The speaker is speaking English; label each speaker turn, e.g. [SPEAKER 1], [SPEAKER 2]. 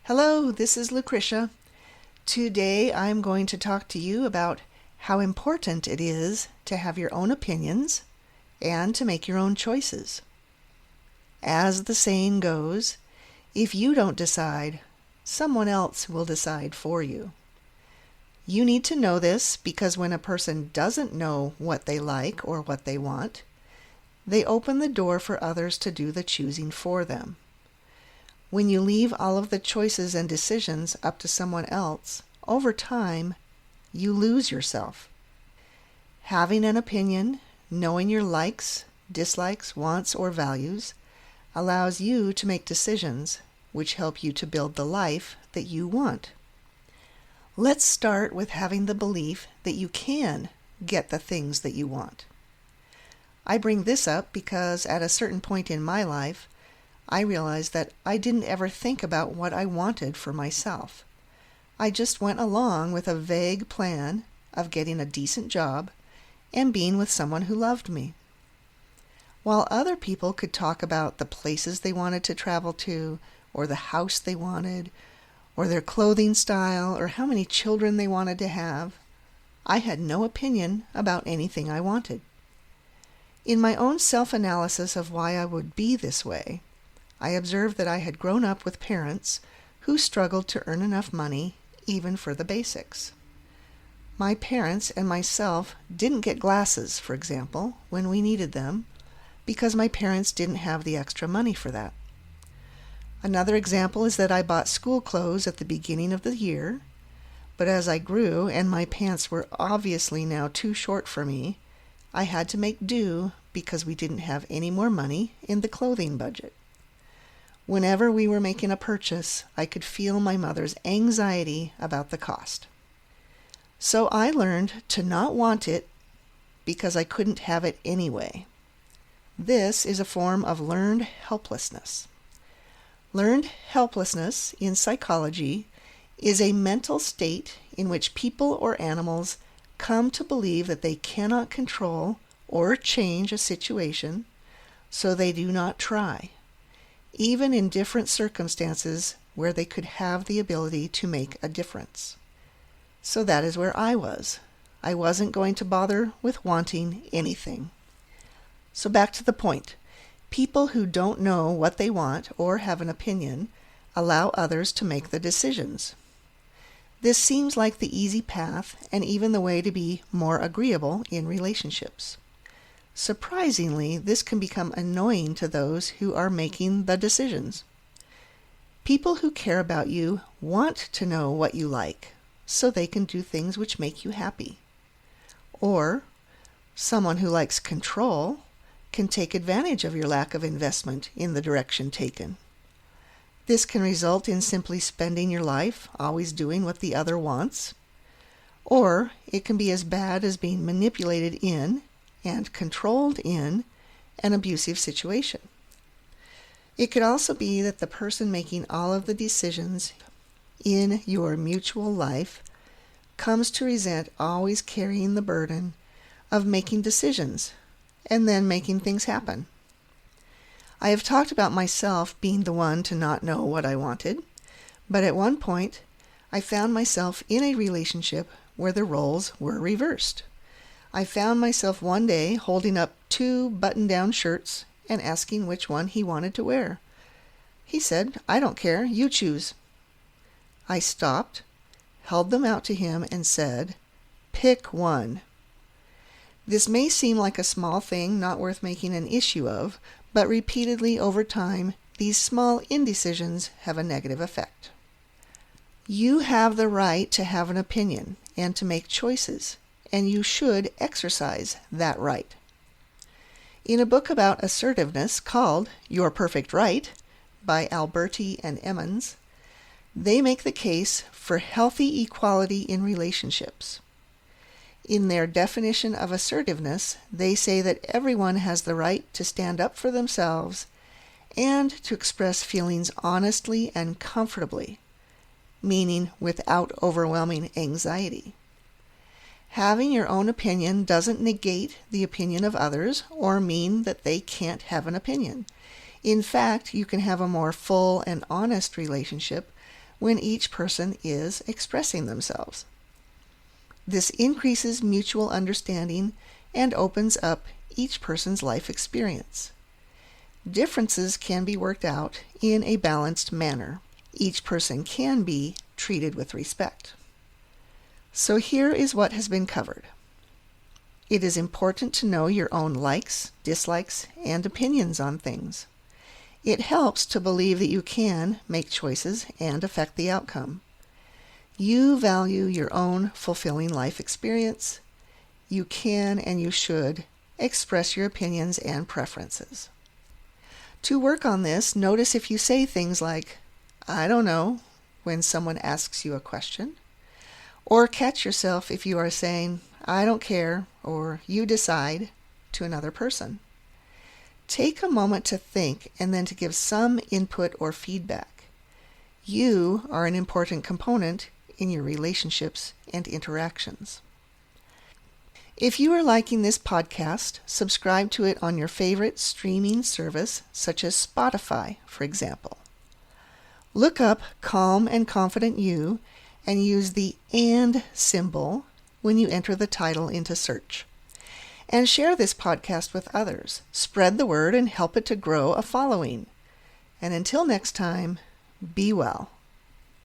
[SPEAKER 1] Hello, this is Lucretia. Today I'm going to talk to you about how important it is to have your own opinions and to make your own choices. As the saying goes, if you don't decide, someone else will decide for you. You need to know this because when a person doesn't know what they like or what they want, they open the door for others to do the choosing for them. When you leave all of the choices and decisions up to someone else, over time, you lose yourself. Having an opinion, knowing your likes, dislikes, wants, or values, allows you to make decisions which help you to build the life that you want. Let's start with having the belief that you can get the things that you want. I bring this up because at a certain point in my life, I realized that I didn't ever think about what I wanted for myself. I just went along with a vague plan of getting a decent job and being with someone who loved me. While other people could talk about the places they wanted to travel to, or the house they wanted, or their clothing style, or how many children they wanted to have, I had no opinion about anything I wanted. In my own self-analysis of why I would be this way, I observed that I had grown up with parents who struggled to earn enough money even for the basics. My parents and myself didn't get glasses, for example, when we needed them, because my parents didn't have the extra money for that. Another example is that I bought school clothes at the beginning of the year, but as I grew and my pants were obviously now too short for me, I had to make do because we didn't have any more money in the clothing budget. Whenever we were making a purchase, I could feel my mother's anxiety about the cost. So I learned to not want it because I couldn't have it anyway. This is a form of learned helplessness. Learned helplessness in psychology is a mental state in which people or animals come to believe that they cannot control or change a situation, so they do not try, even in different circumstances where they could have the ability to make a difference. So that is where I was. I wasn't going to bother with wanting anything. So back to the point. People who don't know what they want or have an opinion allow others to make the decisions. This seems like the easy path and even the way to be more agreeable in relationships. Surprisingly, this can become annoying to those who are making the decisions. People who care about you want to know what you like, so they can do things which make you happy. Or, someone who likes control can take advantage of your lack of investment in the direction taken. This can result in simply spending your life always doing what the other wants, or it can be as bad as being manipulated in and controlled in an abusive situation. It could also be that the person making all of the decisions in your mutual life comes to resent always carrying the burden of making decisions and then making things happen. I have talked about myself being the one to not know what I wanted, but at one point I found myself in a relationship where the roles were reversed. I found myself one day holding up 2 button-down shirts and asking which one he wanted to wear. He said, "I don't care, you choose." I stopped, held them out to him, and said, "Pick one." This may seem like a small thing not worth making an issue of, but repeatedly over time, these small indecisions have a negative effect. You have the right to have an opinion and to make choices, and you should exercise that right. In a book about assertiveness called Your Perfect Right by Alberti and Emmons, they make the case for healthy equality in relationships. In their definition of assertiveness, they say that everyone has the right to stand up for themselves and to express feelings honestly and comfortably, meaning without overwhelming anxiety. Having your own opinion doesn't negate the opinion of others or mean that they can't have an opinion. In fact, you can have a more full and honest relationship when each person is expressing themselves. This increases mutual understanding and opens up each person's life experience. Differences can be worked out in a balanced manner. Each person can be treated with respect. So here is what has been covered. It is important to know your own likes, dislikes, and opinions on things. It helps to believe that you can make choices and affect the outcome. You value your own fulfilling life experience. You can and you should express your opinions and preferences. To work on this, notice if you say things like, "I don't know," when someone asks you a question, or catch yourself if you are saying, "I don't care," or "you decide," to another person. Take a moment to think and then to give some input or feedback. You are an important component in your relationships and interactions. If you are liking this podcast, subscribe to it on your favorite streaming service, such as Spotify, for example. Look up Calm and Confident You and use the "and" symbol when you enter the title into search. And share this podcast with others. Spread the word and help it to grow a following. And until next time, be well.